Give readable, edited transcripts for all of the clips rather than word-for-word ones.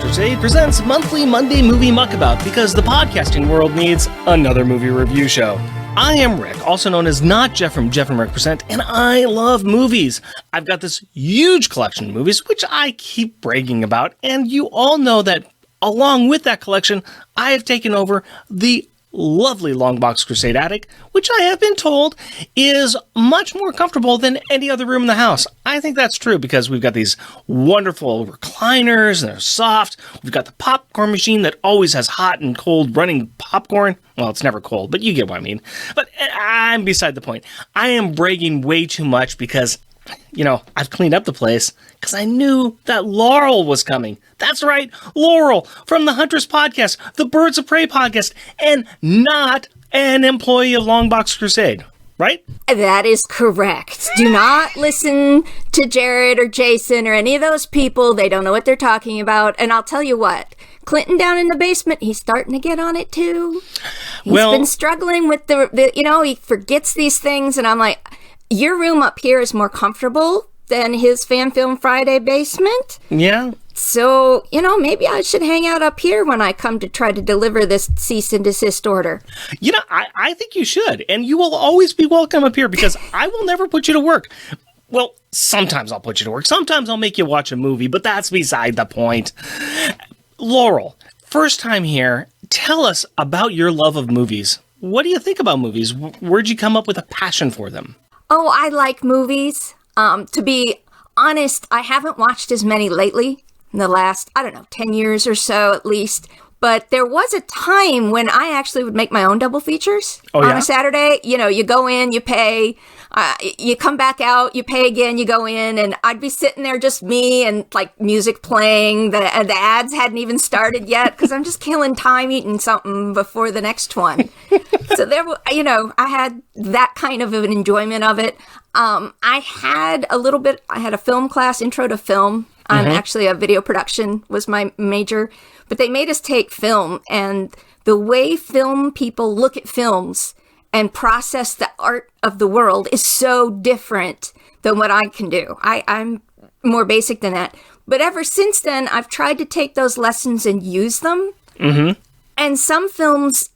Crusade presents Monthly Monday Movie Muckabout because the podcasting world needs another movie review show. I am Rick, also known as Not Jeff from Jeff and Rick Present, and I love movies. I've got this huge collection of movies, which I keep bragging about, and you all know that along with that collection, I have taken over the lovely LONGBOX CRUSADE attic, which I have been told is much more comfortable than any other room in the house. I think that's true because we've got these wonderful recliners and they're soft. We've got the popcorn machine that always has hot and cold running popcorn. Well, it's never cold, but you get what I mean. But I'm beside the point. I am bragging way too much because, I've cleaned up the place because I knew that Laurel was coming. That's right, Laurel from the Huntress podcast, the Birds of Prey podcast, and not an employee of LONGBOX CRUSADE, right? That is correct. Do not listen to Jared or Jason or any of those people. They don't know what they're talking about. And I'll tell you what, Clinton down in the basement, he's starting to get on it too. He's been struggling with he forgets these things. And I'm like, your room up here is more comfortable than his Fan Film Friday basement. Yeah. So, maybe I should hang out up here when I come to try to deliver this cease and desist order. I think you should. And you will always be welcome up here because I will never put you to work. Well, sometimes I'll put you to work. Sometimes I'll make you watch a movie, but that's beside the point. Laurel, first time here, tell us about your love of movies. What do you think about movies? Where'd you come up with a passion for them? Oh, I like movies. To be honest, I haven't watched as many lately. In the last, 10 years or so at least. But there was a time when I actually would make my own double features on a Saturday. You go in, you pay, you come back out, you pay again, you go in, and I'd be sitting there just me and like music playing. The ads hadn't even started yet because I'm just killing time eating something before the next one. So there, I had that kind of an enjoyment of it. I had a film class, intro to film. Actually, a video production was my major, but they made us take film, and the way film people look at films and process the art of the world is so different than what I can do. I'm more basic than that. But ever since then, I've tried to take those lessons and use them. Mm-hmm. And some films,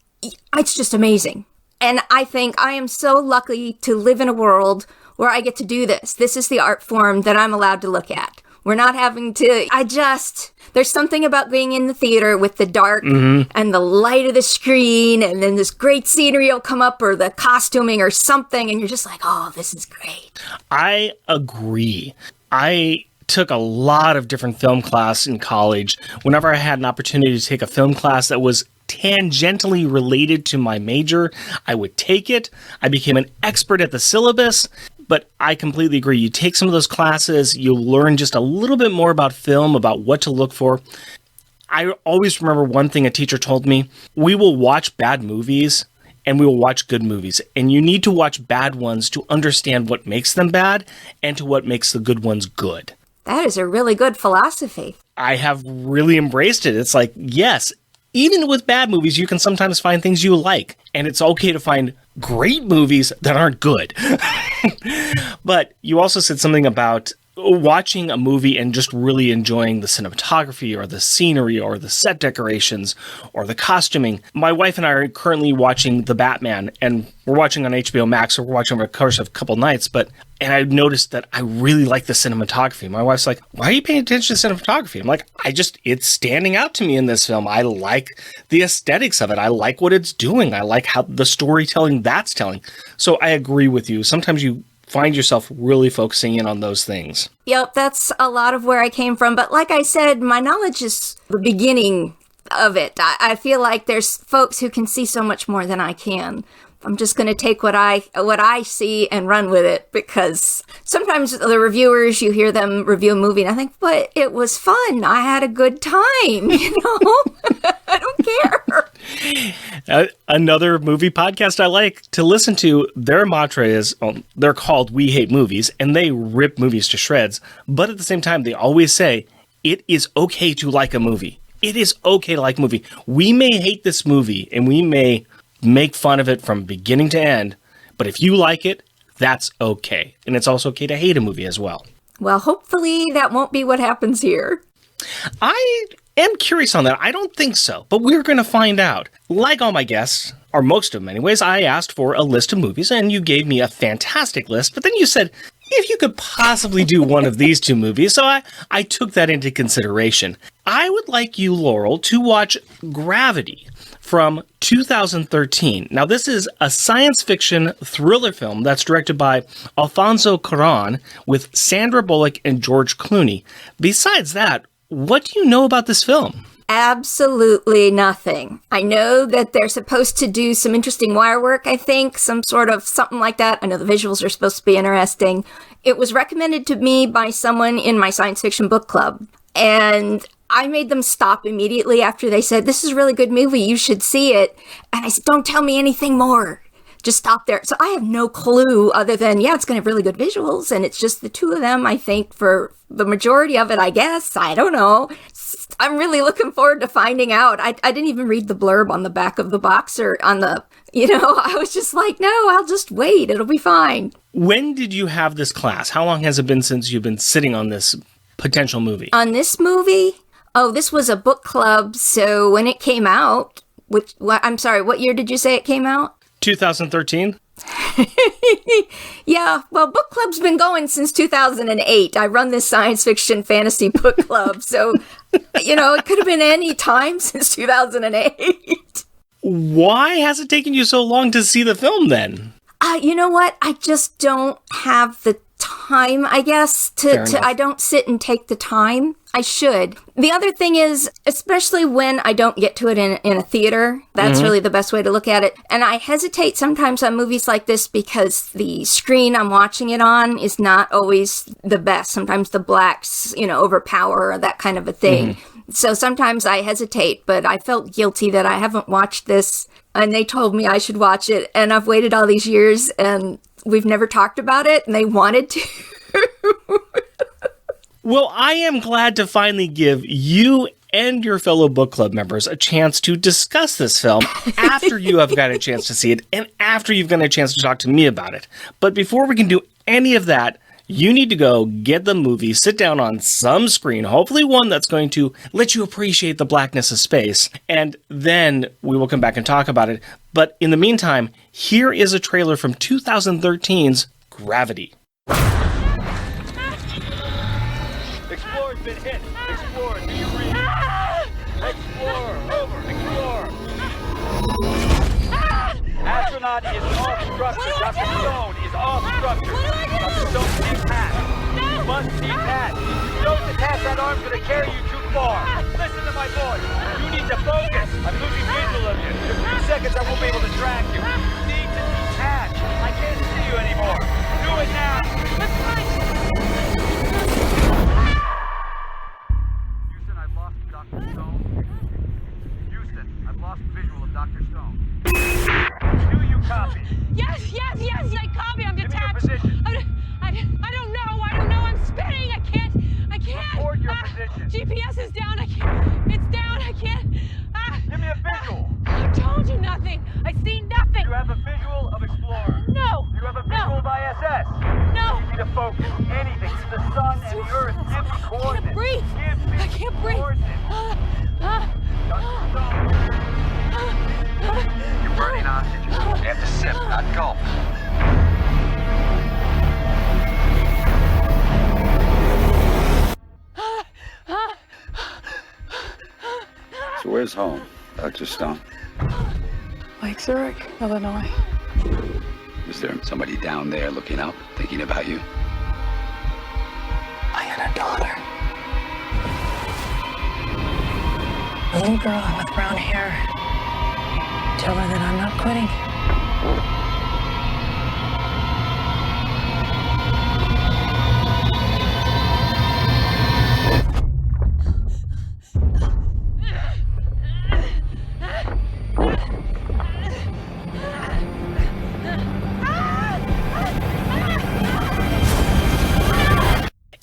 it's just amazing. And I think I am so lucky to live in a world where I get to do this. This is the art form that I'm allowed to look at. We're not having to, there's something about being in the theater with the dark and the light of the screen, and then this great scenery will come up, or the costuming or something, and you're just like, oh, this is great. I agree. I took a lot of different film class in college. Whenever I had an opportunity to take a film class that was tangentially related to my major, I would take it. I became an expert at the syllabus. But I completely agree. You take some of those classes, you learn just a little bit more about film, about what to look for. I always remember one thing a teacher told me. We will watch bad movies and we will watch good movies. And you need to watch bad ones to understand what makes them bad and to what makes the good ones good. That is a really good philosophy. I have really embraced it. It's like, yes, even with bad movies, you can sometimes find things you like. And it's okay to find great movies that aren't good. But you also said something about watching a movie and just really enjoying the cinematography or the scenery or the set decorations or the costuming. My wife and I are currently watching The Batman, and we're watching on HBO Max, so we're watching over the course of a couple nights, and I noticed that I really like the cinematography. My wife's like, why are you paying attention to cinematography? I'm like, it's standing out to me in this film. I like the aesthetics of it. I like what it's doing. I like how the storytelling that's telling. So I agree with you. Sometimes you find yourself really focusing in on those things. Yep, that's a lot of where I came from. But like I said, my knowledge is the beginning of it. I feel like there's folks who can see so much more than I can. I'm just going to take what I see and run with it, because sometimes the reviewers, you hear them review a movie and I think, but it was fun. I had a good time, I don't care. Another movie podcast I like to listen to, their mantra is, they're called We Hate Movies, and they rip movies to shreds. But at the same time, they always say, it is okay to like a movie. It is okay to like a movie. We may hate this movie and we may make fun of it from beginning to end, but if you like it, that's okay. And it's also okay to hate a movie as well. Well, hopefully that won't be what happens here. I am curious on that. I don't think so, but we're going to find out. Like all my guests, or most of them anyways, I asked for a list of movies, and you gave me a fantastic list, but then you said, if you could possibly do one of these two movies, so I took that into consideration. I would like you, Laurel, to watch Gravity from 2013. Now, this is a science fiction thriller film that's directed by Alfonso Cuarón with Sandra Bullock and George Clooney. Besides that, what do you know about this film? Absolutely nothing. I know that they're supposed to do some interesting wire work, I think, some sort of something like that. I know the visuals are supposed to be interesting. It was recommended to me by someone in my science fiction book club, and I made them stop immediately after they said, this is a really good movie, you should see it. And I said, don't tell me anything more. Just stop there. So I have no clue other than, yeah, it's going to have really good visuals, and it's just the two of them, I think, for the majority of it, I guess. I don't know. I'm really looking forward to finding out. I didn't even read the blurb on the back of the box or on the, I was just like, no, I'll just wait. It'll be fine. When did you have this class? How long has it been since you've been sitting on this potential movie? On this movie? Oh, this was a book club. So when it came out, what year did you say it came out? 2013? Yeah, well, book club's been going since 2008. I run this science fiction fantasy book club, so, it could have been any time since 2008. Why has it taken you so long to see the film, then? You know what? I just don't have the time, I guess, I don't sit and take the time. I should. The other thing is, especially when I don't get to it in a theater, that's really the best way to look at it. And I hesitate sometimes on movies like this because the screen I'm watching it on is not always the best. Sometimes the blacks, overpower, that kind of a thing. So sometimes I hesitate, but I felt guilty that I haven't watched this, and they told me I should watch it, and I've waited all these years, and we've never talked about it, and they wanted to. Well, I am glad to finally give you and your fellow book club members a chance to discuss this film after you have got a chance to see it and after you've got a chance to talk to me about it. But before we can do any of that, you need to go get the movie, sit down on some screen, hopefully one that's going to let you appreciate the blackness of space, and then we will come back and talk about it. But in the meantime, here is a trailer from 2013's Gravity. Explorer's been hit. Explorer, do you read? Explorer, over. Explorer. Astronaut is off structure. Dr. Stone is off structure. Dr. Stone, detach. You must detach. If you don't detach, that arm's going to carry you too far. Listen to my voice. You need to focus. I'm losing visual of you. In a few seconds, I won't be able to track you. You need to detach. I can't see you anymore. Do it now. That's fine. Houston, I've lost Dr. Stone. Houston, I've lost visual of Dr. Stone. Do you copy? Yes, I copy. I'm detached. Give me your position. I don't know. I'm spinning. I can't. Report your position. GPS is down. I can't. It's down. I can't. Give me a visual. I told you nothing. I see nothing. You have a visual of Explorer. No. You have a visual of ISS. No. You need to focus. Anything. It's the sun and the earth. Give me coordinates. I can't breathe. Give me I can't breathe. coordinates. Dr. Stone. You're burning oxygen. You have to sip, not gulp. So where's home, Dr. Stone? Lake Zurich, Illinois. Is there somebody down there looking up, thinking about you? I had a daughter. A little girl with brown hair. Tell her that I'm not quitting.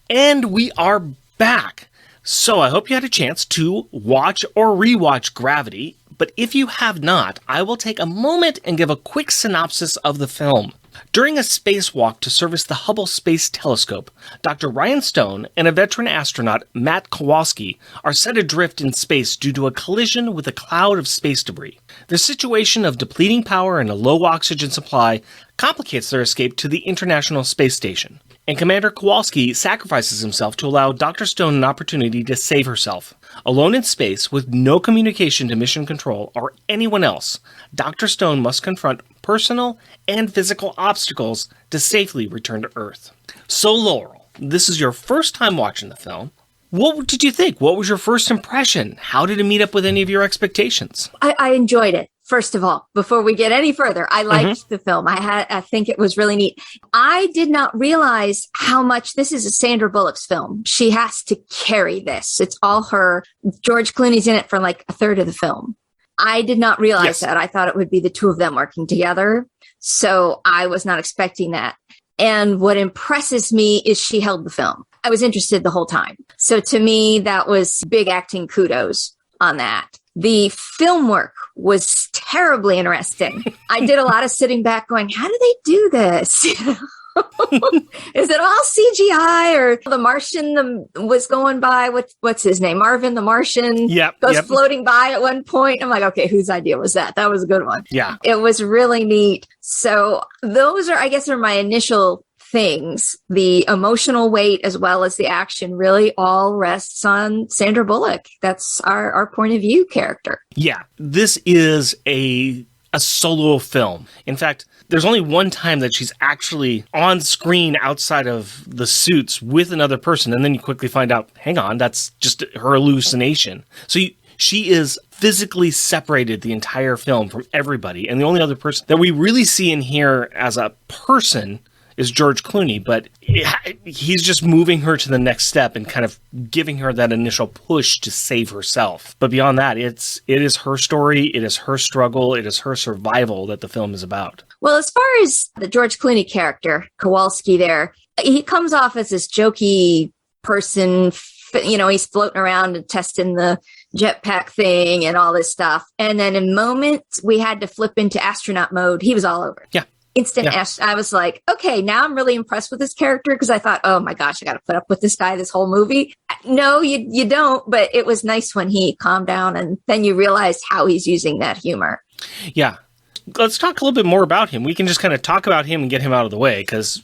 And we are back. So I hope you had a chance to watch or rewatch Gravity, but if you have not, I will take a moment and give a quick synopsis of the film. During a spacewalk to service the Hubble Space Telescope, Dr. Ryan Stone and a veteran astronaut, Matt Kowalski, are set adrift in space due to a collision with a cloud of space debris. The situation of depleting power and a low oxygen supply complicates their escape to the International Space Station, and Commander Kowalski sacrifices himself to allow Dr. Stone an opportunity to save herself. Alone in space, with no communication to Mission Control or anyone else, Dr. Stone must confront personal and physical obstacles to safely return to Earth. So, Laurel, this is your first time watching the film. What did you think? What was your first impression? How did it meet up with any of your expectations? I enjoyed it. First of all, before we get any further, I liked the film. I think it was really neat. I did not realize how much this is a Sandra Bullock's film. She has to carry this. It's all her. George Clooney's in it for like a third of the film. I did not realize that. I thought it would be the two of them working together. So I was not expecting that. And what impresses me is she held the film. I was interested the whole time. So to me, that was big acting kudos on that. The film work was terribly interesting. I did a lot of sitting back going, how do they do this? Is it all CGI, or the Martian was going by? What's his name? Marvin the Martian goes floating by at one point. I'm like, okay, whose idea was that? That was a good one. Yeah. It was really neat. So those are, I guess, are my initial things. The emotional weight as well as the action really all rests on Sandra Bullock. That's our point of view character. Yeah, this is a solo film. In fact, there's only one time that she's actually on screen outside of the suits with another person, and then you quickly find out, hang on, that's just her hallucination. So she is physically separated the entire film from everybody, and the only other person that we really see in here as a person is George Clooney, but he's just moving her to the next step and kind of giving her that initial push to save herself. But beyond that, it is her story, it is her struggle, it is her survival that the film is about. Well, as far as the George Clooney character, Kowalski there, he comes off as this jokey person. You know, he's floating around and testing the jetpack thing and all this stuff. And then in moments we had to flip into astronaut mode, he was all over. Yeah. I was like, okay, now I'm really impressed with this character, because I thought, oh my gosh, I got to put up with this guy this whole movie. No, you don't. But it was nice when he calmed down, and then you realized how he's using that humor. Yeah. Let's talk a little bit more about him. We can just kind of talk about him and get him out of the way, because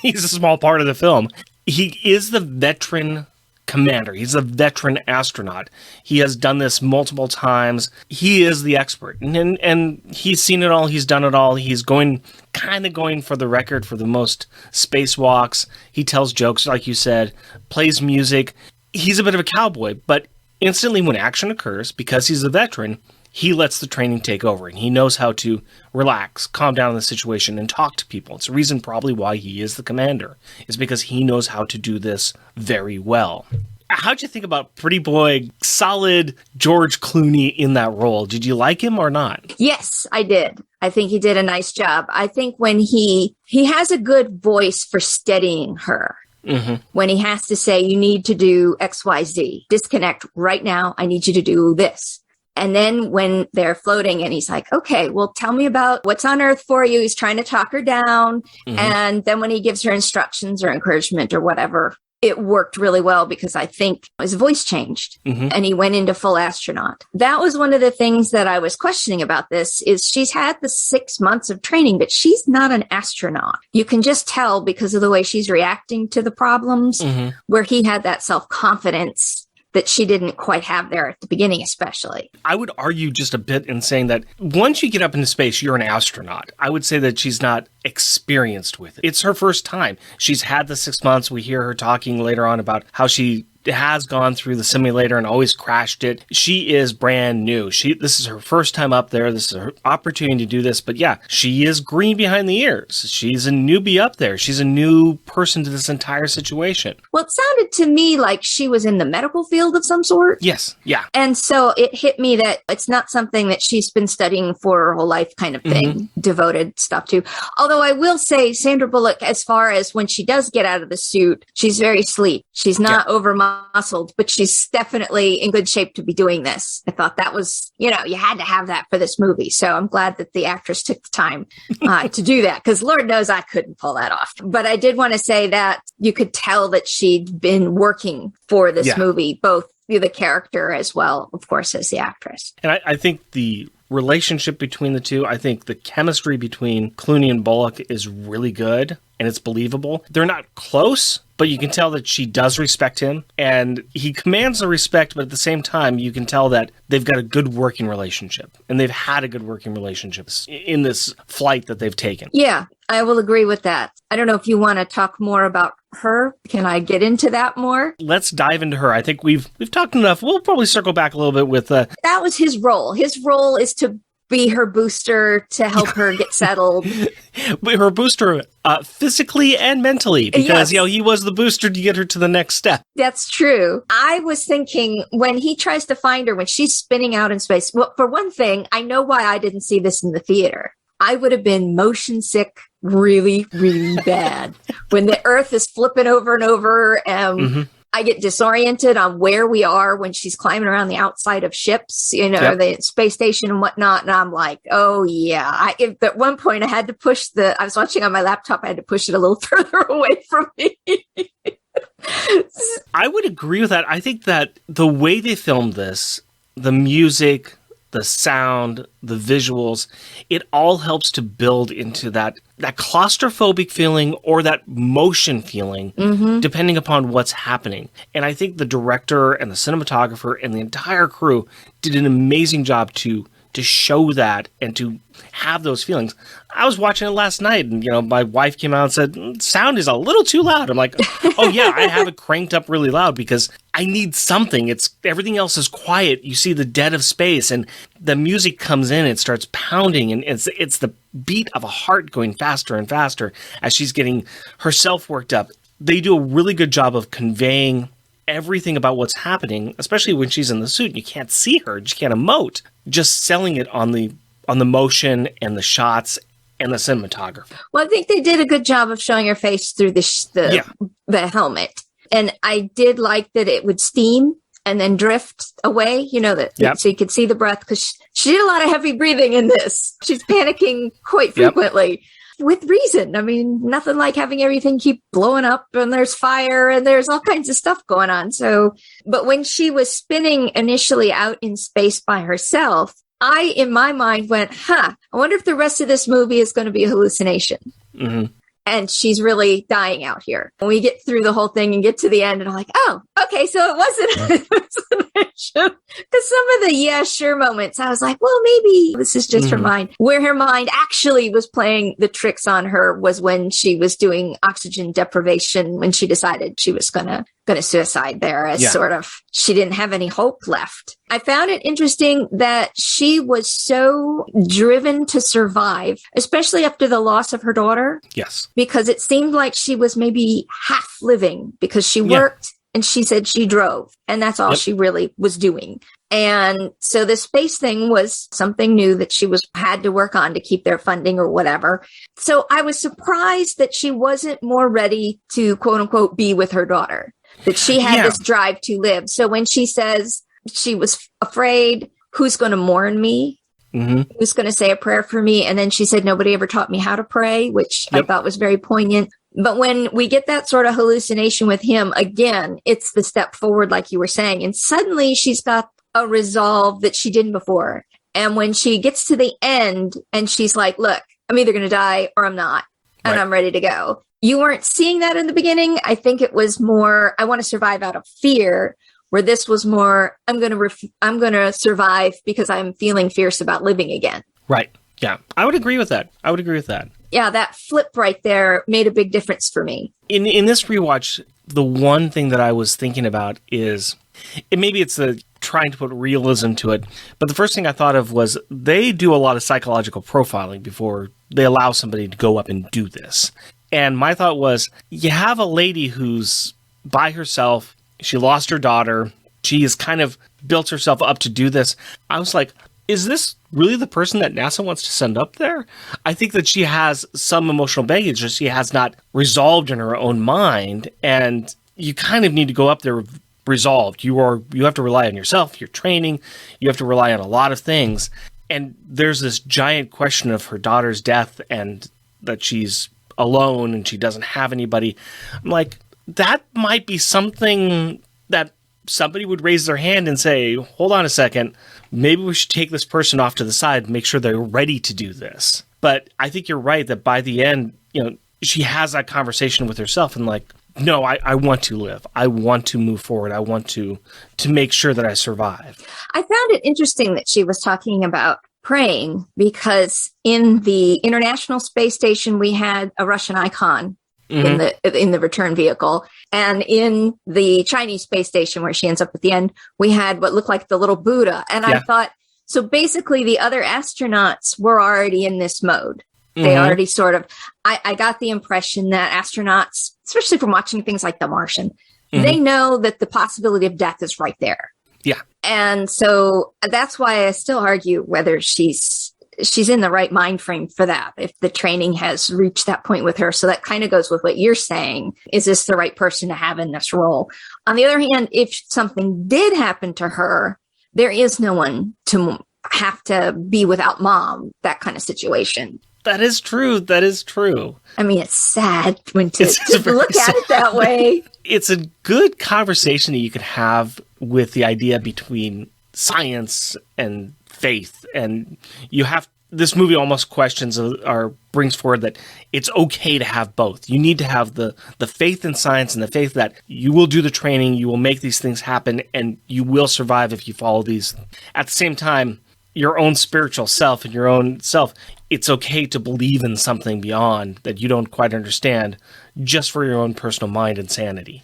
he's a small part of the film. He is the veteran commander. He's a veteran astronaut. He has done this multiple times. He is the expert, and he's seen it all. He's done it all. He's going for the record for the most spacewalks. He tells jokes, like you said, plays music. He's a bit of a cowboy, but instantly when action occurs, because he's a veteran, he lets the training take over, and he knows how to relax, calm down in the situation, and talk to people. It's the reason probably why he is the commander, is because he knows how to do this very well. How'd you think about pretty boy, solid George Clooney in that role? Did you like him or not? Yes, I did. I think he did a nice job. I think when he has a good voice for steadying her. Mm-hmm. When he has to say, you need to do X, Y, Z, disconnect right now. I need you to do this. And then when they're floating and he's like, okay, well, tell me about what's on Earth for you. He's trying to talk her down. Mm-hmm. And then when he gives her instructions or encouragement or whatever, it worked really well, because I think his voice changed and he went into full astronaut. That was one of the things that I was questioning about this, is she's had the 6 months of training, but she's not an astronaut. You can just tell because of the way she's reacting to the problems, where he had that self-confidence that she didn't quite have there at the beginning, especially. I would argue just a bit in saying that once you get up into space, you're an astronaut. I would say that she's not experienced with it. It's her first time. She's had the 6 months. We hear her talking later on about how she has gone through the simulator and always crashed it. She is brand new. This is her first time up there. This is her opportunity to do this. But yeah, she is green behind the ears. She's a newbie up there. She's a new person to this entire situation. Well, it sounded to me like she was in the medical field of some sort. Yes. Yeah. And so it hit me that it's not something that she's been studying for her whole life kind of thing, devoted stuff to. Although I will say Sandra Bullock, as far as when she does get out of the suit, she's very sleek. She's not overmodeling muscled, but she's definitely in good shape to be doing this. I thought that was, you had to have that for this movie. So I'm glad that the actress took the time to do that, because Lord knows I couldn't pull that off. But I did want to say that you could tell that she'd been working for this movie, both the character as well, of course, as the actress. And I think the relationship between the two, I think the chemistry between Clooney and Bullock is really good, and it's believable. They're not close, but you can tell that she does respect him, and he commands the respect, but at the same time, you can tell that they've got a good working relationship, and they've had a good working relationship in this flight that they've taken. Yeah, I will agree with that. I don't know if you want to talk more about her. Can I get into that more? Let's dive into her. I think we've talked enough. We'll probably circle back a little bit with... That was his role. His role is to be her booster, to help her get settled. Her booster physically and mentally, because, he was the booster to get her to the next step. That's true. I was thinking when he tries to find her, when she's spinning out in space, well, for one thing, I know why I didn't see this in the theater. I would have been motion sick really, really bad. When the Earth is flipping over and over, I get disoriented on where we are when she's climbing around the outside of ships, the space station and whatnot. And I'm like, oh yeah. At one point I had to push I was watching on my laptop. I had to push it a little further away from me. I would agree with that. I think that the way they filmed this, the music, the sound, the visuals, it all helps to build into that claustrophobic feeling or that motion feeling, depending upon what's happening. And I think the director and the cinematographer and the entire crew did an amazing job to show that and to have those feelings. I was watching it last night, and my wife came out and said, sound is a little too loud. I'm like, oh yeah, I have it cranked up really loud because I need something. Everything else is quiet. You see the dead of space, and the music comes in, it starts pounding, and it's the beat of a heart going faster and faster as she's getting herself worked up. They do a really good job of conveying everything about what's happening, especially when she's in the suit and you can't see her, she can't emote. Just selling it on the motion and the shots and the cinematography. Well, I think they did a good job of showing her face through the helmet. And I did like that it would steam and then drift away, so you could see the breath, because she did a lot of heavy breathing in this. She's panicking quite frequently. With reason. I mean, nothing like having everything keep blowing up, and there's fire and there's all kinds of stuff going on. So, but when she was spinning initially out in space by herself, I, in my mind, went, I wonder if the rest of this movie is going to be a hallucination. Mm-hmm. And she's really dying out here. When we get through the whole thing and get to the end, and I'm like, oh, okay, so it wasn't a hallucination. Because some of the yeah, sure moments, I was like, well, maybe this is just her mind. Where her mind actually was playing the tricks on her was when she was doing oxygen deprivation, when she decided she was going to suicide there, as sort of, she didn't have any hope left. I found it interesting that she was so driven to survive, especially after the loss of her daughter. Yes. Because it seemed like she was maybe half living, because she worked and she said she drove, and that's all she really was doing. And so the space thing was something new that she had to work on to keep their funding or whatever. So I was surprised that she wasn't more ready to, quote unquote, be with her daughter, that she had this drive to live. So when she says she was afraid, who's going to mourn me? Who's going to say a prayer for me? And then she said, nobody ever taught me how to pray, which I thought was very poignant. But when we get that sort of hallucination with him, again, it's the step forward, like you were saying. And suddenly she's got a resolve that she didn't before. And when she gets to the end and she's like, look, I'm either going to die or I'm not, and I'm ready to go. You weren't seeing that in the beginning. I think it was more, I want to survive out of fear, where this was more, I'm going to survive because I'm feeling fierce about living again. Right. Yeah. I would agree with that. Yeah, that flip right there made a big difference for me. In this rewatch, the one thing that I was thinking about is, maybe it's the trying to put realism to it, but the first thing I thought of was they do a lot of psychological profiling before they allow somebody to go up and do this. And my thought was, you have a lady who's by herself, she lost her daughter, she has kind of built herself up to do this. I was like, is this really the person that NASA wants to send up there? I think that she has some emotional baggage that she has not resolved in her own mind, and you kind of need to go up there resolved. You have to rely on yourself, your training. You have to rely on a lot of things. And there's this giant question of her daughter's death and that she's alone and she doesn't have anybody. I'm like, that might be something that somebody would raise their hand and say, hold on a second, maybe we should take this person off to the side and make sure they're ready to do this. But I think you're right that by the end, she has that conversation with herself and like, no, I want to live. I want to move forward. I want to make sure that I survive. I found it interesting that she was talking about praying because in the International Space Station, we had a Russian icon in the return vehicle. And in the Chinese space station where she ends up at the end, we had what looked like the little Buddha. And I thought, so basically the other astronauts were already in this mode. They already sort of, I got the impression that astronauts, especially from watching things like The Martian, they know that the possibility of death is right there. Yeah. And so that's why I still argue whether she's in the right mind frame for that, if the training has reached that point with her. So that kind of goes with what you're saying. Is this the right person to have in this role? On the other hand, if something did happen to her, there is no one to have to be without mom, that kind of situation. That is true. That is true. I mean, it's sad when to look sad. at it that way. It's a good conversation that you could have with the idea between science and faith. And this movie almost questions or brings forward that it's okay to have both. You need to have the faith in science and the faith that you will do the training, you will make these things happen, and you will survive if you follow these. At the same time, your own spiritual self and your own self, it's okay to believe in something beyond that you don't quite understand just for your own personal mind and sanity.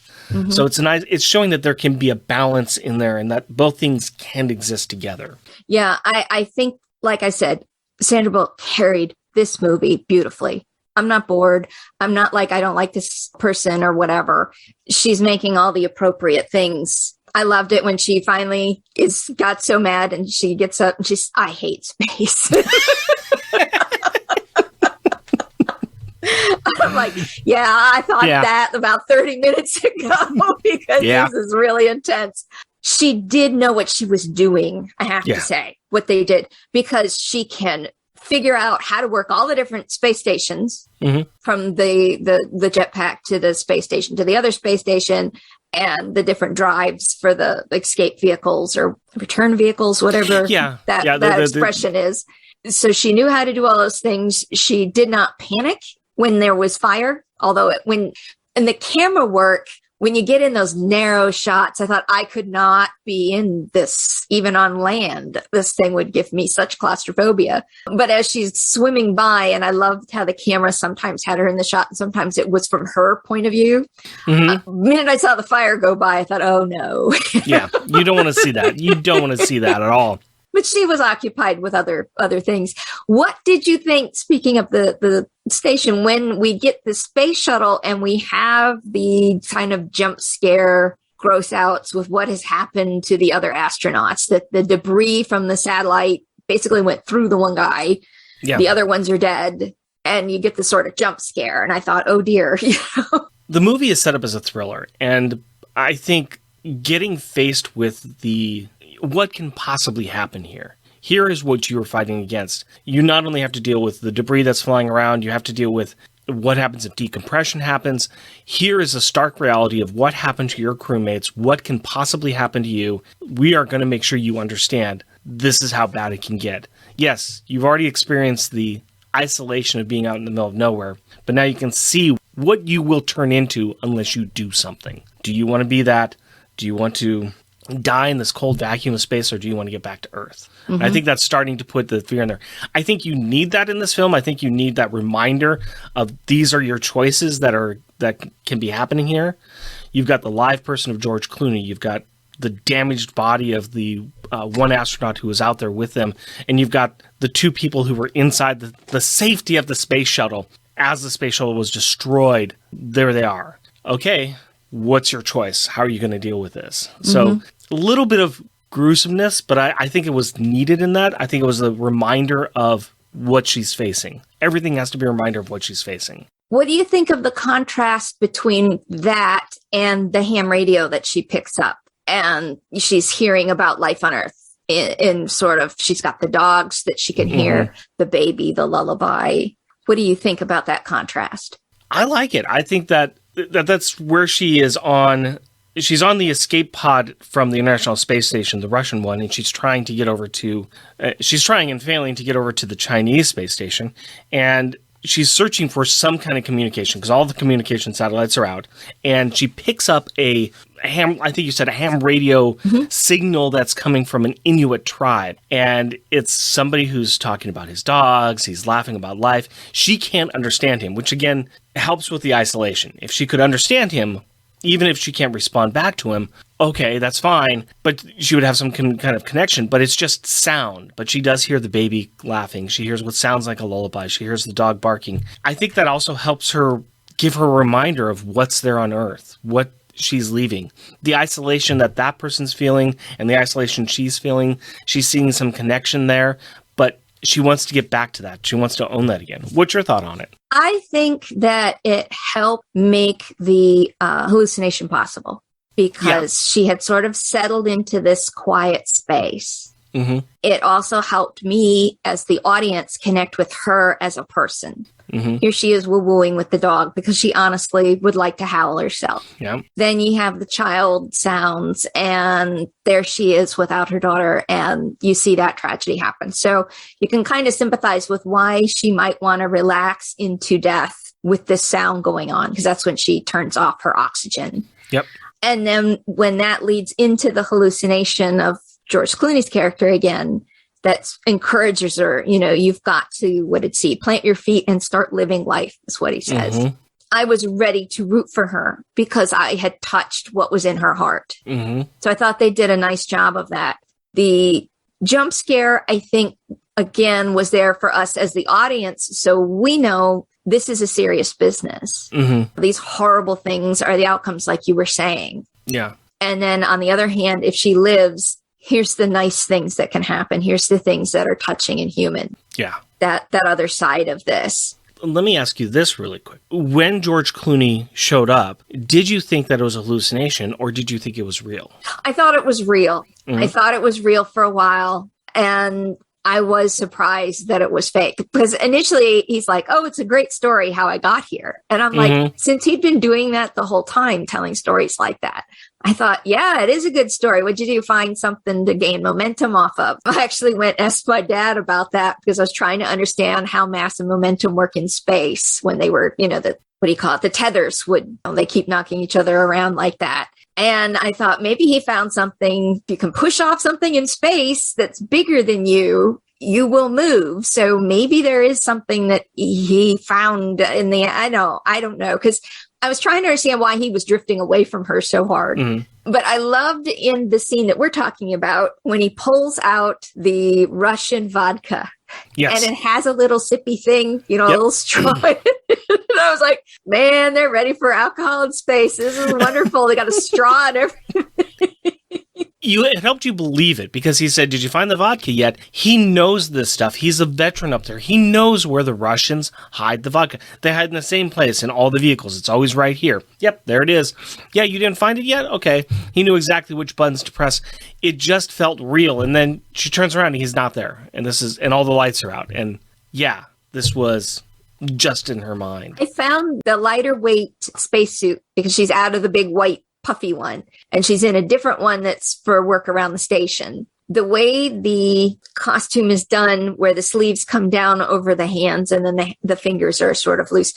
So it's showing that there can be a balance in there and that both things can exist together. Yeah, I think, like I said, Sandra Bullock carried this movie beautifully. I'm not bored. I'm not like, I don't like this person or whatever. She's making all the appropriate things. I loved it when she finally got so mad and she gets up and I hate space. I'm like, yeah, I thought that about 30 minutes ago because this is really intense. She did know what she was doing, I have to say, what they did, because she can figure out how to work all the different space stations from the jetpack to the space station to the other space station and the different drives for the escape vehicles or return vehicles, whatever that expression is. So she knew how to do all those things. She did not panic when there was fire, although in the camera work, when you get in those narrow shots, I thought I could not be in this even on land. This thing would give me such claustrophobia. But as she's swimming by, and I loved how the camera sometimes had her in the shot, and sometimes it was from her point of view. The minute I saw the fire go by, I thought, oh no. Yeah, you don't want to see that. You don't want to see that at all. But she was occupied with other things. What did you think, speaking of the station, when we get the space shuttle and we have the kind of jump scare gross outs with what has happened to the other astronauts, that the debris from the satellite basically went through the one guy. Yeah. The other ones are dead. And you get the sort of jump scare. And I thought, oh dear. The movie is set up as a thriller. And I think getting faced with what can possibly happen here? Here is what you are fighting against. You not only have to deal with the debris that's flying around, you have to deal with what happens if decompression happens. Here is a stark reality of what happened to your crewmates, what can possibly happen to you. We are going to make sure you understand this is how bad it can get. Yes, you've already experienced the isolation of being out in the middle of nowhere, but now you can see what you will turn into unless you do something. Do you want to be that? Do you want to die in this cold vacuum of space, or do you want to get back to Earth? I think that's starting to put the fear in there. I think you need that in this film. I think you need that reminder of these are your choices that can be happening here. You've got the live person of George Clooney. You've got the damaged body of the one astronaut who was out there with them. And you've got the two people who were inside the safety of the space shuttle. As the space shuttle was destroyed, there they are. Okay, what's your choice? How are you going to deal with this? So a little bit of gruesomeness, but I think it was needed in that. I think it was a reminder of what she's facing. Everything has to be a reminder of what she's facing. What do you think of the contrast between that and the ham radio that she picks up? and she's hearing about life on Earth. In sort of, she's got the dogs that she can hear, the baby, the lullaby. What do you think about that contrast? I like it. I think that's where she is on. She's on the escape pod from the International Space Station, the Russian one, and she's trying to get over to. She's trying and failing to get over to the Chinese space station, and she's searching for some kind of communication because all the communication satellites are out, and she picks up a ham. I think you said a ham radio signal that's coming from an Inuit tribe, and it's somebody who's talking about his dogs. He's laughing about life. She can't understand him, which again helps with the isolation. If she could understand him, even if she can't respond back to him, okay, that's fine, but she would have some kind of connection, but it's just sound. But she does hear the baby laughing. She hears what sounds like a lullaby. She hears the dog barking. I think that also helps her give her a reminder of what's there on Earth, what she's leaving. The isolation that person's feeling and the isolation she's feeling, she's seeing some connection there, but she wants to get back to that. She wants to own that again. What's your thought on it? I think that it helped make the hallucination possible because she had sort of settled into this quiet space. It also helped me as the audience connect with her as a person. Here she is woo-wooing with the dog because she honestly would like to howl herself. Then you have the child sounds, and there she is without her daughter, and you see that tragedy happen. So you can kind of sympathize with why she might want to relax into death with this sound going on, because that's when she turns off her oxygen. And then when that leads into the hallucination of George Clooney's character again, that encourages her, you've got to, what did he, plant your feet and start living life, is what he says. I was ready to root for her because I had touched what was in her heart. So I thought they did a nice job of that. The jump scare, I think, again, was there for us as the audience. So we know this is a serious business. These horrible things are the outcomes, like you were saying. And then on the other hand, if she lives, here's the nice things that can happen. Here's the things that are touching and human. That other side of this. Let me ask you this really quick. When George Clooney showed up, did you think that it was a hallucination, or did you think it was real? I thought it was real. I thought it was real for a while. And I was surprised that it was fake, because initially he's like, oh, it's a great story how I got here. And I'm like, since he'd been doing that the whole time, telling stories like that, I thought, yeah, it is a good story. What'd you do? Find something to gain momentum off of? I actually went and asked my dad about that because I was trying to understand how mass and momentum work in space when they were, the tethers they keep knocking each other around like that. And I thought maybe he found something. You can push off something in space that's bigger than you will move. So maybe there is something that he found in the, I don't know. Because I was trying to understand why he was drifting away from her so hard. But I loved in the scene that we're talking about when he pulls out the Russian vodka. And it has a little sippy thing, a little straw. And I was like, man, they're ready for alcohol in space. This is wonderful. They got a straw and everything. It helped you believe it because he said, did you find the vodka yet? He knows this stuff. He's a veteran up there. He knows where the Russians hide the vodka. They hide in the same place in all the vehicles. It's always right here. Yep, there it is. Yeah, you didn't find it yet? Okay. He knew exactly which buttons to press. It just felt real. And then she turns around and he's not there. And all the lights are out. And yeah, this was just in her mind. I found the lighter weight spacesuit because she's out of the big white puffy one, and she's in a different one that's for work around the station. The way the costume is done, where the sleeves come down over the hands and then the fingers are sort of loose,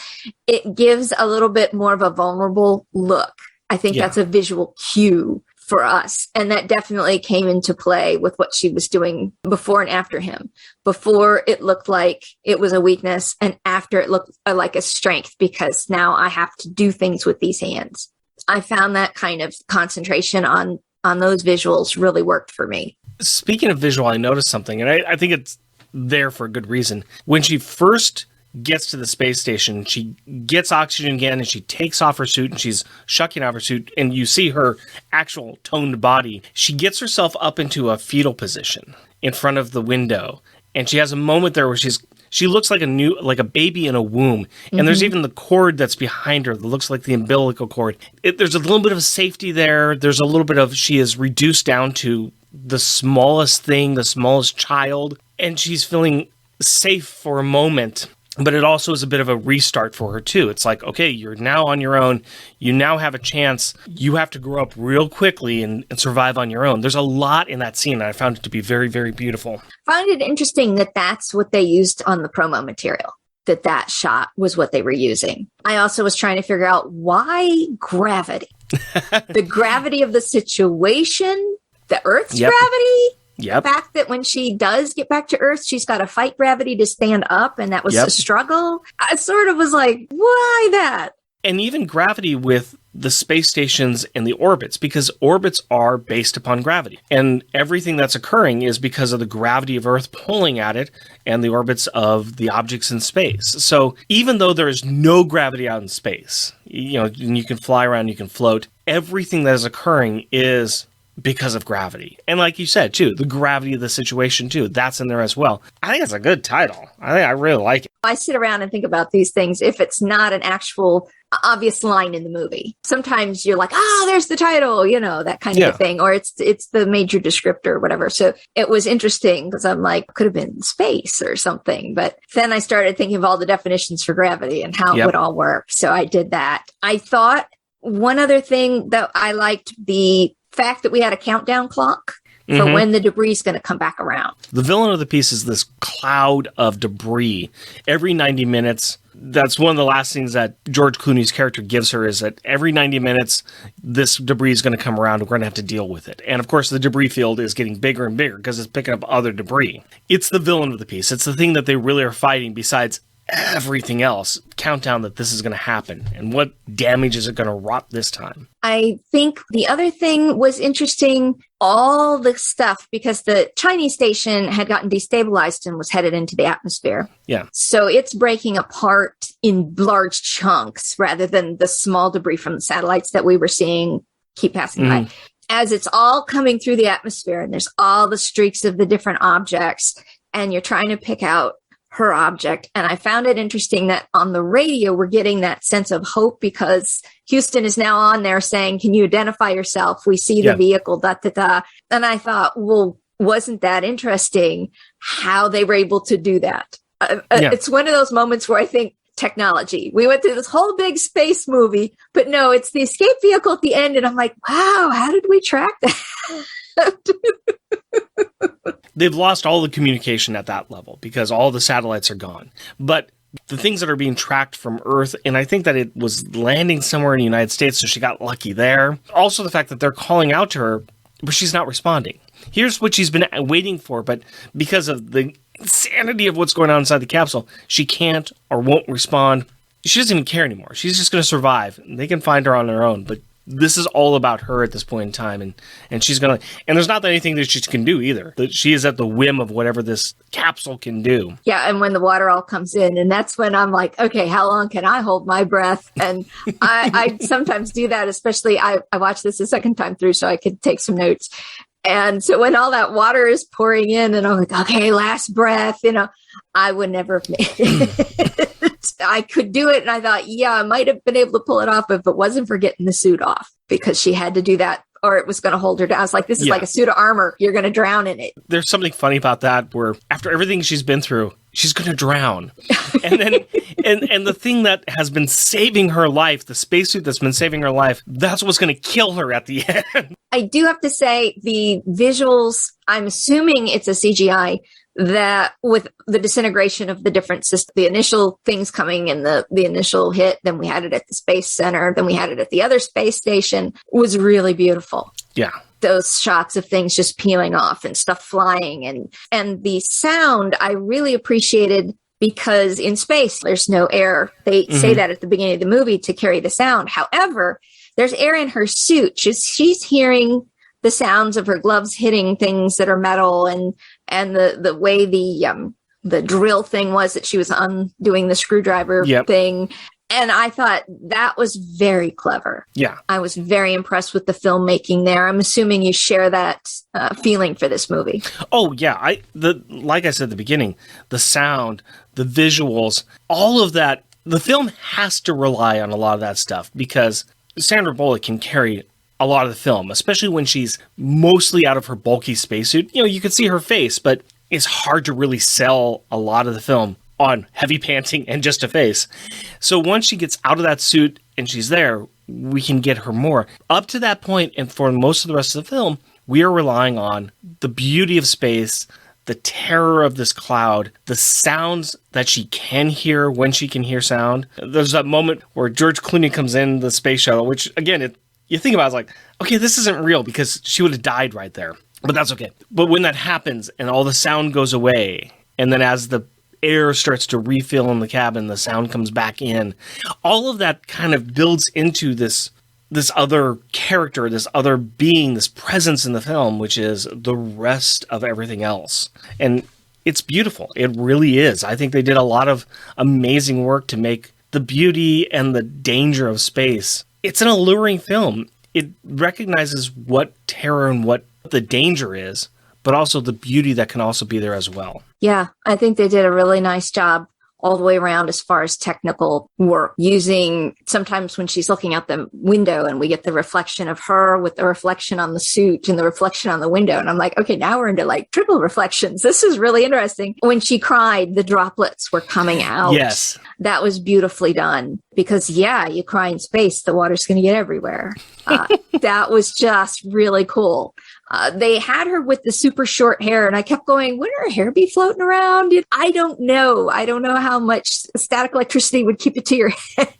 it gives a little bit more of a vulnerable look. I think that's a visual cue for us. And that definitely came into play with what she was doing before and after him. Before, it looked like it was a weakness, and after, it looked like a strength, because now I have to do things with these hands. I found that kind of concentration on those visuals really worked for me. Speaking of visual, I noticed something, and I think it's there for a good reason. When she first gets to the space station, she gets oxygen again, and she takes off her suit, and she's shucking off her suit, and you see her actual toned body. She gets herself up into a fetal position in front of the window, and she has a moment there where she's She looks like a baby in a womb. And there's even the cord that's behind her that looks like the umbilical cord. There's a little bit of safety there. There's a little bit of, she is reduced down to the smallest thing, the smallest child, and she's feeling safe for a moment. But it also is a bit of a restart for her, too. It's like, okay, you're now on your own. You now have a chance. You have to grow up real quickly and survive on your own. There's a lot in that scene, and I found it to be very, very beautiful. I find it interesting that that's what they used on the promo material, that shot was what they were using. I also was trying to figure out why gravity? The gravity of the situation, the Earth's gravity? Yep. The fact that when she does get back to Earth, she's got to fight gravity to stand up, and that was a struggle. I sort of was like, why that? And even gravity with the space stations and the orbits, because orbits are based upon gravity. And everything that's occurring is because of the gravity of Earth pulling at it and the orbits of the objects in space. So even though there is no gravity out in space, and you can fly around, you can float, everything that is occurring is because of gravity. And like you said, too, the gravity of the situation, too, that's in there as well. I think it's a good title. I really like it. I sit around and think about these things if it's not an actual obvious line in the movie. Sometimes you're like, there's the title, that kind of a thing. Or it's the major descriptor or whatever. So it was interesting because I'm like, could have been space or something. But then I started thinking of all the definitions for gravity and how it would all work. So I did that. I thought one other thing that I liked, the fact that we had a countdown clock for when the debris is going to come back around. The villain of the piece is this cloud of debris. Every 90 minutes, that's one of the last things that George Clooney's character gives her, is that every 90 minutes, this debris is going to come around and we're going to have to deal with it. And of course, the debris field is getting bigger and bigger because it's picking up other debris. It's the villain of the piece. It's the thing that they really are fighting besides everything else. Countdown that this is going to happen, and what damage is it going to wrought this time. I think the other thing was interesting, all the stuff, because the Chinese station had gotten destabilized and was headed into the atmosphere. Yeah. So it's breaking apart in large chunks rather than the small debris from the satellites that we were seeing keep passing by. As it's all coming through the atmosphere, and there's all the streaks of the different objects, and you're trying to pick out her object. And I found it interesting that on the radio, we're getting that sense of hope because Houston is now on there saying, can you identify yourself? We see the vehicle, And I thought, well, wasn't that interesting how they were able to do that? It's one of those moments where I think technology, we went through this whole big space movie, but no, it's the escape vehicle at the end. And I'm like, wow, how did we track that? They've lost all the communication at that level because all the satellites are gone. But the things that are being tracked from Earth, and I think that it was landing somewhere in the United States, so she got lucky there. Also the fact that they're calling out to her, but she's not responding. Here's what she's been waiting for, but because of the insanity of what's going on inside the capsule, she can't or won't respond. She doesn't even care anymore. She's just going to survive. They can find her on their own, but this is all about her at this point in time, and she's gonna. And there's not anything that she can do either. That she is at the whim of whatever this capsule can do. Yeah, and when the water all comes in, and that's when I'm like, okay, how long can I hold my breath? And I sometimes do that. Especially, I watched this a second time through so I could take some notes. And so when all that water is pouring in, and I'm like, okay, last breath. I would never have made it. I could do it. And I thought, I might have been able to pull it off if it wasn't for getting the suit off, because she had to do that or it was going to hold her down. I was like, this is like a suit of armor. You're going to drown in it. There's something funny about that where after everything she's been through, she's going to drown. And then, and the thing that has been saving her life, the spacesuit that's been saving her life, that's what's going to kill her at the end. I do have to say the visuals, I'm assuming it's a CGI, that with the disintegration of the different systems, the initial things coming in the initial hit, then we had it at the space center, then we had it at the other space station, was really beautiful. Yeah. Those shots of things just peeling off and stuff flying and the sound I really appreciated, because in space, there's no air. They say that at the beginning of the movie to carry the sound. However, there's air in her suit. She's hearing the sounds of her gloves hitting things that are metal, and the way the drill thing was that she was undoing the screwdriver thing. And I thought that was very clever. Yeah. I was very impressed with the filmmaking there. I'm assuming you share that feeling for this movie. Oh, yeah. Like I said at the beginning, the sound, the visuals, all of that. The film has to rely on a lot of that stuff because Sandra Bullock can carry a lot of the film, especially when she's mostly out of her bulky spacesuit. You can see her face, but it's hard to really sell a lot of the film on heavy panting and just a face. So once she gets out of that suit and she's there, we can get her more. Up to that point, and for most of the rest of the film, we are relying on the beauty of space, the terror of this cloud, the sounds that she can hear when she can hear sound. There's that moment where George Clooney comes in the space shuttle, which, again, you think about it, it's like, okay, this isn't real because she would have died right there. But that's okay. But when that happens and all the sound goes away, and then as the air starts to refill in the cabin, the sound comes back in, all of that kind of builds into this other character, this other being, this presence in the film, which is the rest of everything else. And it's beautiful. It really is. I think they did a lot of amazing work to make the beauty and the danger of space. It's an alluring film. It recognizes what terror and what the danger is, but also the beauty that can also be there as well. Yeah, I think they did a really nice job all the way around as far as technical work, using sometimes when she's looking out the window and we get the reflection of her with the reflection on the suit and the reflection on the window. And I'm like, okay, now we're into like triple reflections. This is really interesting. When she cried, the droplets were coming out. Yes. That was beautifully done because, yeah, you cry in space, the water's going to get everywhere. That was just really cool. They had her with the super short hair, and I kept going, wouldn't her hair be floating around? I don't know. I don't know how much static electricity would keep it to your head.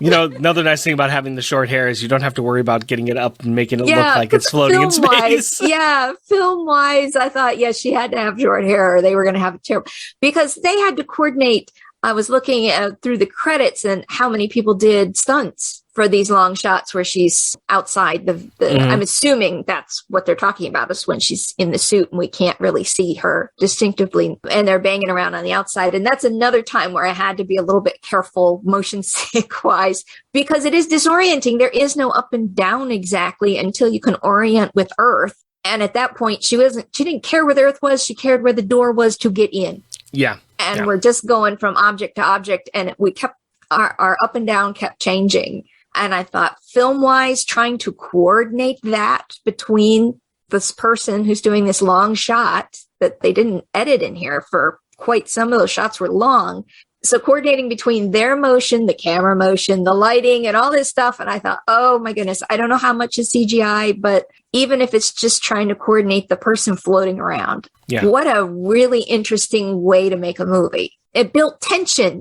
Another nice thing about having the short hair is you don't have to worry about getting it up and making it look like it's floating in space. Film-wise, I thought, she had to have short hair or they were going to have it terrible. Because they had to coordinate. I was looking through the credits and how many people did stunts for these long shots where she's outside the I'm assuming that's what they're talking about is when she's in the suit and we can't really see her distinctively and they're banging around on the outside. And that's another time where I had to be a little bit careful motion sick wise because it is disorienting. There is no up and down exactly until you can orient with Earth. And at that point, she didn't care where the Earth was. She cared where the door was to get in. Yeah. And we're just going from object to object. And we kept our up and down kept changing. And I thought film wise, trying to coordinate that between this person who's doing this long shot that they didn't edit in here for quite some of those shots were long. So coordinating between their motion, the camera motion, the lighting and all this stuff. And I thought, oh my goodness, I don't know how much is CGI, but even if it's just trying to coordinate the person floating around, what a really interesting way to make a movie. It built tension,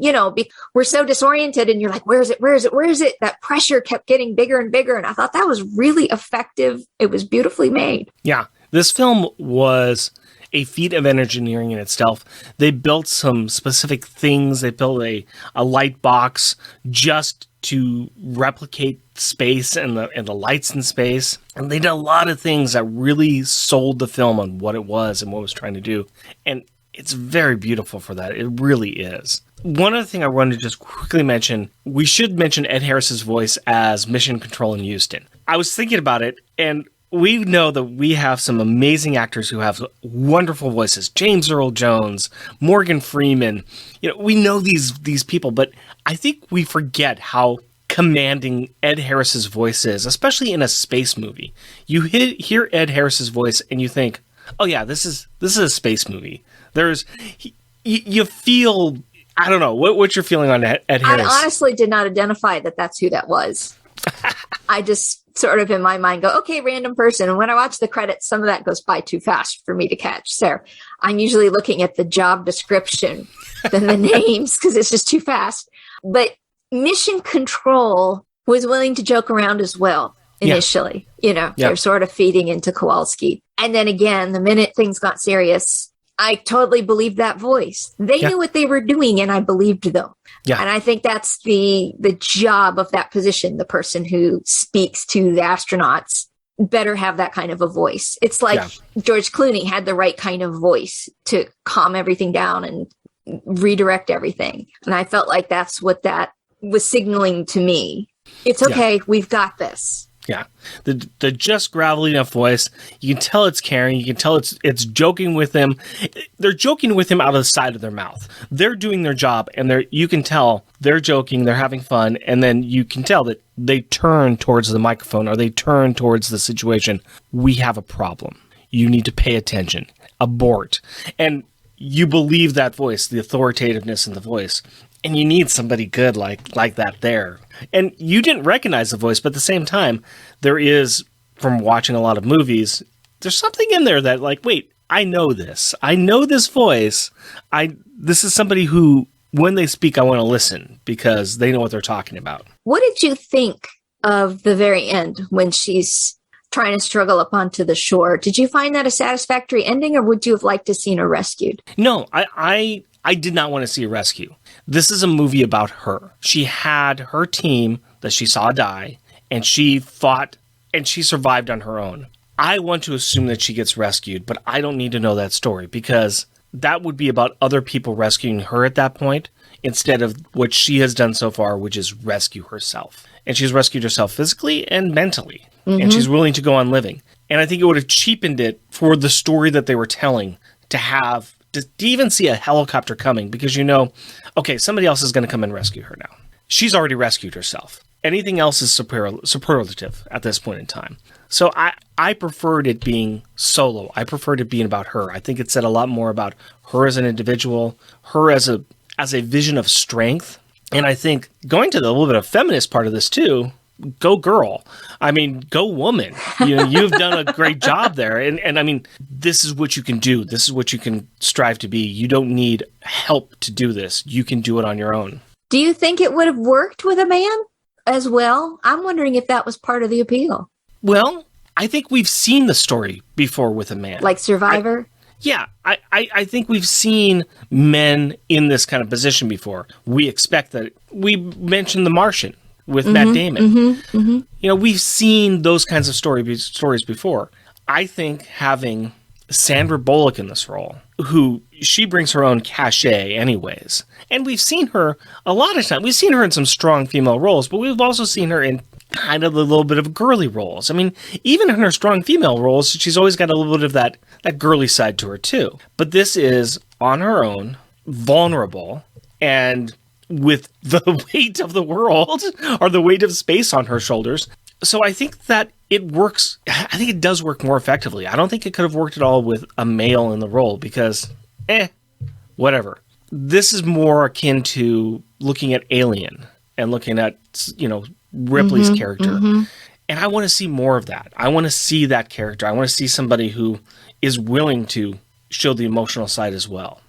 we're so disoriented and you're like, where is it? Where is it? Where is it? That pressure kept getting bigger and bigger. And I thought that was really effective. It was beautifully made. Yeah. This film was a feat of engineering in itself. They built some specific things. They built a light box just to replicate space and the lights in space. And they did a lot of things that really sold the film on what it was and what it was trying to do. And it's very beautiful for that. It really is. One other thing I wanted to just quickly mention, we should mention Ed Harris's voice as Mission Control in Houston. I was thinking about it, and we know that we have some amazing actors who have wonderful voices. James Earl Jones, Morgan Freeman. We know these people, but I think we forget how commanding Ed Harris's voice is, especially in a space movie. You hear Ed Harris's voice and you think, oh yeah, this is a space movie. You feel, I don't know, what's your feeling on Ed Harris? I honestly did not identify that that's who that was. I just sort of in my mind go, okay, random person. And when I watch the credits, some of that goes by too fast for me to catch. So I'm usually looking at the job description than the names because it's just too fast. But Mission Control was willing to joke around as well initially. They're sort of feeding into Kowalski. And then again, the minute things got serious, I totally believed that voice. They knew what they were doing and I believed them. Yeah. And I think that's the job of that position. The person who speaks to the astronauts better have that kind of a voice. It's like George Clooney had the right kind of voice to calm everything down and redirect everything. And I felt like that's what that was signaling to me, it's okay, we've got this. Yeah. The just gravelly enough voice. You can tell it's caring. You can tell it's joking with him. They're joking with him out of the side of their mouth. They're doing their job, and you can tell they're joking, they're having fun, and then you can tell that they turn towards the microphone or they turn towards the situation. We have a problem. You need to pay attention. Abort. And you believe that voice, the authoritativeness in the voice. And you need somebody good like that there. And you didn't recognize the voice, but at the same time, there is, from watching a lot of movies, there's something in there that, like, wait, I know this. I know this voice. This is somebody who, when they speak, I want to listen because they know what they're talking about. What did you think of the very end when she's trying to struggle up onto the shore? Did you find that a satisfactory ending, or would you have liked to seen her rescued? No, I did not want to see a rescue. This is a movie about her. She had her team that she saw die, and she fought, and she survived on her own. I want to assume that she gets rescued, but I don't need to know that story, because that would be about other people rescuing her at that point, instead of what she has done so far, which is rescue herself. And she's rescued herself physically and mentally, and she's willing to go on living. And I think it would have cheapened it for the story that they were telling to even see a helicopter coming, because okay, somebody else is going to come and rescue her now. She's already rescued herself. Anything else is superlative at this point in time. So I preferred it being solo. I preferred it being about her. I think it said a lot more about her as an individual, her as a vision of strength. And I think going to the little bit of feminist part of this too, go girl. I mean, go woman. You've done a great job there. And I mean, this is what you can do. This is what you can strive to be. You don't need help to do this. You can do it on your own. Do you think it would have worked with a man as well? I'm wondering if that was part of the appeal. Well, I think we've seen the story before with a man. Like Survivor? I think we've seen men in this kind of position before. We expect that. We mentioned The Martian with Matt Damon. We've seen those kinds of stories before. I think having Sandra Bullock in this role, who she brings her own cachet anyways, and we've seen her a lot of times. We've seen her in some strong female roles, but we've also seen her in kind of a little bit of girly roles. I mean, even in her strong female roles, she's always got a little bit of that girly side to her too. But this is on her own, vulnerable, and with the weight of the world or the weight of space on her shoulders. So I think that it works. I think it does work more effectively. I don't think it could have worked at all with a male in the role because, whatever. This is more akin to looking at Alien and looking at, Ripley's character. And I want to see more of that. I want to see that character. I want to see somebody who is willing to show the emotional side as well.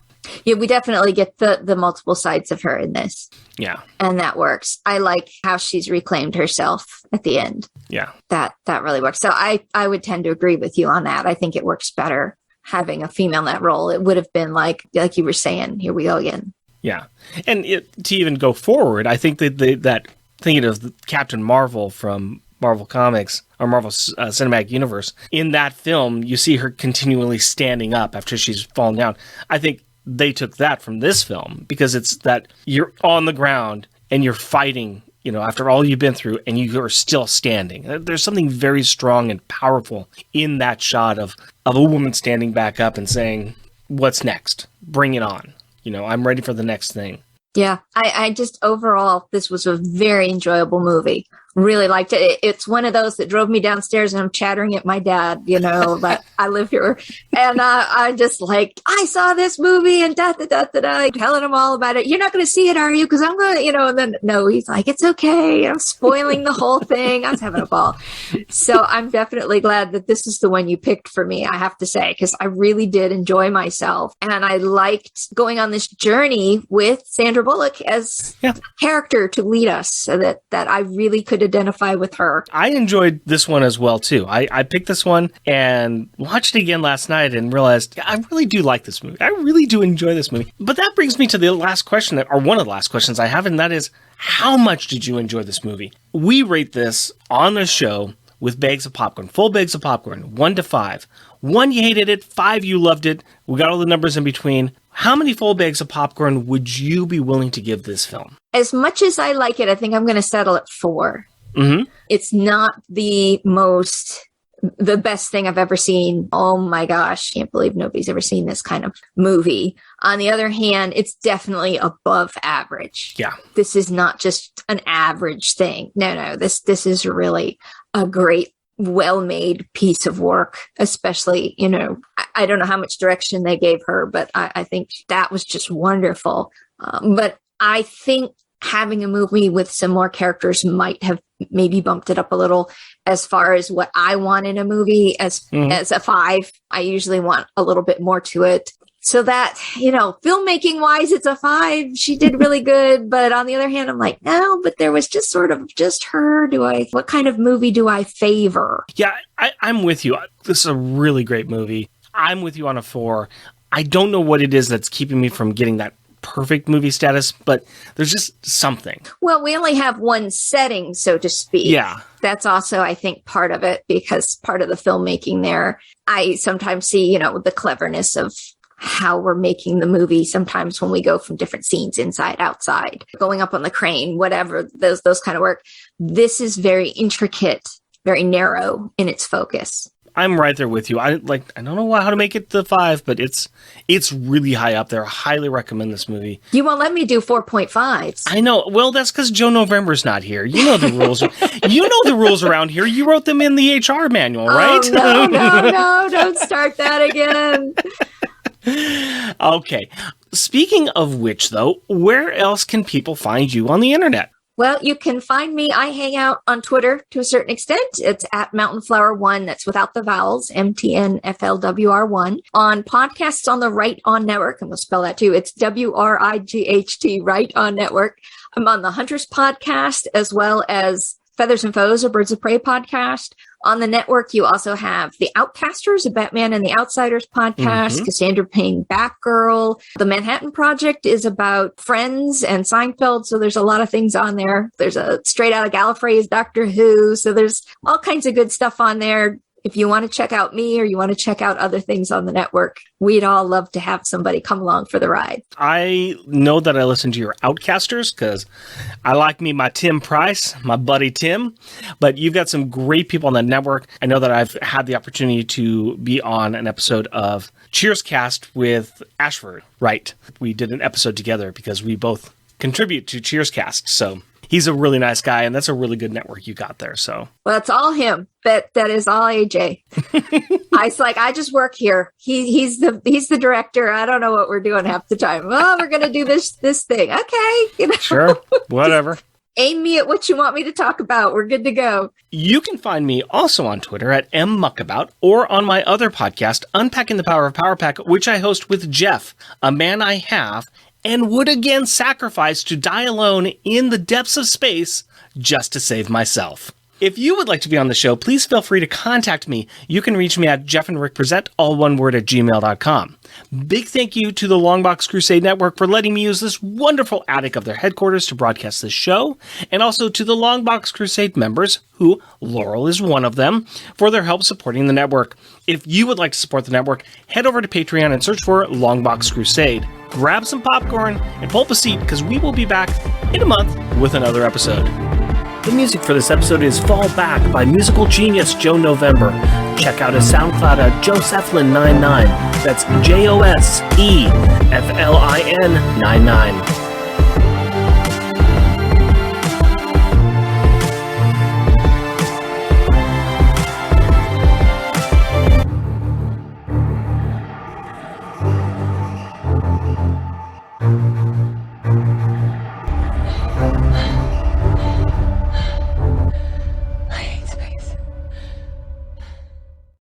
Yeah, we definitely get the multiple sides of her in this. Yeah. And that works. I like how she's reclaimed herself at the end. Yeah. That really works. So I would tend to agree with you on that. I think it works better having a female in that role. It would have been like you were saying, here we go again. Yeah. And to even go forward, I think that thinking of Captain Marvel from Marvel Comics or Marvel Cinematic Universe, in that film, you see her continually standing up after she's fallen down. I think they took that from this film because it's that you're on the ground and you're fighting, after all you've been through, and you are still standing. There's something very strong and powerful in that shot of a woman standing back up and saying, what's next? Bring it on. I'm ready for the next thing. Yeah, I just overall, this was a very enjoyable movie. Really liked it. It's one of those that drove me downstairs and I'm chattering at my dad, that I live here. And I just I saw this movie and telling him all about it. You're not going to see it, are you? Because I'm going to, and then no, he's like, it's okay. I'm spoiling the whole thing. I was having a ball. So I'm definitely glad that this is the one you picked for me, I have to say, because I really did enjoy myself. And I liked going on this journey with Sandra Bullock as a character to lead us so that I really could identify with her. I enjoyed this one as well too. I picked this one and watched it again last night and realized I really do like this movie. I really do enjoy this movie. But that brings me to the last question, or one of the last questions I have, and that is, how much did you enjoy this movie? We rate this on the show with bags of popcorn, full bags of popcorn, 1 to 5. 1, you hated it. 5, you loved it. We got all the numbers in between. How many full bags of popcorn would you be willing to give this film? As much as I like it, I think I'm going to settle at 4. Mm-hmm. It's not the best thing I've ever seen. Oh my gosh, can't believe nobody's ever seen this kind of movie. On the other hand, it's definitely above average. Yeah. This is not just an average thing. No, this is really a great, well-made piece of work, especially, I don't know how much direction they gave her, but I think that was just wonderful. But I think having a movie with some more characters might have maybe bumped it up a little as far as what I want in a movie as a 5. I usually want a little bit more to it. So that, filmmaking wise, it's a 5. She did really good. But on the other hand, I'm like, no, but there was just sort of just her. What kind of movie do I favor? Yeah, I'm with you. This is a really great movie. I'm with you on a 4. I don't know what it is that's keeping me from getting that perfect movie status, but there's just something. Well, we only have one setting, so to speak. Yeah. That's also, I think, part of it, because part of the filmmaking there, I sometimes see, the cleverness of how we're making the movie. Sometimes when we go from different scenes, inside, outside, going up on the crane, whatever, those kind of work. This is very intricate, very narrow in its focus. I'm right there with you. I don't know how to make it the 5, but it's really high up there. I highly recommend this movie. You won't let me do 4.5s. I know. Well, that's because Joe November's not here. You know the rules. You know the rules around here. You wrote them in the HR manual, right? Oh, no, don't start that again. Okay. Speaking of which, though, where else can people find you on the internet? Well, you can find me. I hang out on Twitter to a certain extent. It's at MountainFlower1. That's without the vowels, MTNFLWR1. On podcasts on the Right On Network, and we'll spell that too. It's WRIGHT, Right On Network. I'm on the Hunters podcast, as well as Feathers and Foes, a Birds of Prey podcast. On the network, you also have The Outcasters, a Batman and the Outsiders podcast, Cassandra Payne, Batgirl. The Manhattan Project is about Friends and Seinfeld, so there's a lot of things on there. There's a Straight Outta Gallifrey's Doctor Who, so there's all kinds of good stuff on there. If you want to check out me or you want to check out other things on the network, we'd all love to have somebody come along for the ride. I know that I listen to your Outcasters because I like me my Tim Price, my buddy Tim, but you've got some great people on the network. I know that I've had the opportunity to be on an episode of Cheerscast with Ashford, right? We did an episode together because we both contribute to Cheerscast, so he's a really nice guy, and that's a really good network you got there. So, well, it's all him. That is all AJ. I just work here. He's the director. I don't know what we're doing half the time. Well, we're gonna do this thing. Okay, Sure, whatever. Aim me at what you want me to talk about. We're good to go. You can find me also on Twitter at mmuckabout or on my other podcast, Unpacking the Power of Power Pack, which I host with Jeff, a man I have and would again sacrifice to die alone in the depths of space just to save myself. If you would like to be on the show, please feel free to contact me. You can reach me at jeffandrickpresent, all one word, at gmail.com. Big thank you to the LONGBOX CRUSADE Network for letting me use this wonderful attic of their headquarters to broadcast this show, and also to the LONGBOX CRUSADE members, who Laurel is one of them, for their help supporting the network. If you would like to support the network, head over to Patreon and search for LONGBOX CRUSADE. Grab some popcorn and pull up a seat, because we will be back in a month with another episode. The music for this episode is Fall Back by musical genius Joe November. Check out his SoundCloud at Josephline99. That's JOSEFLIN 99.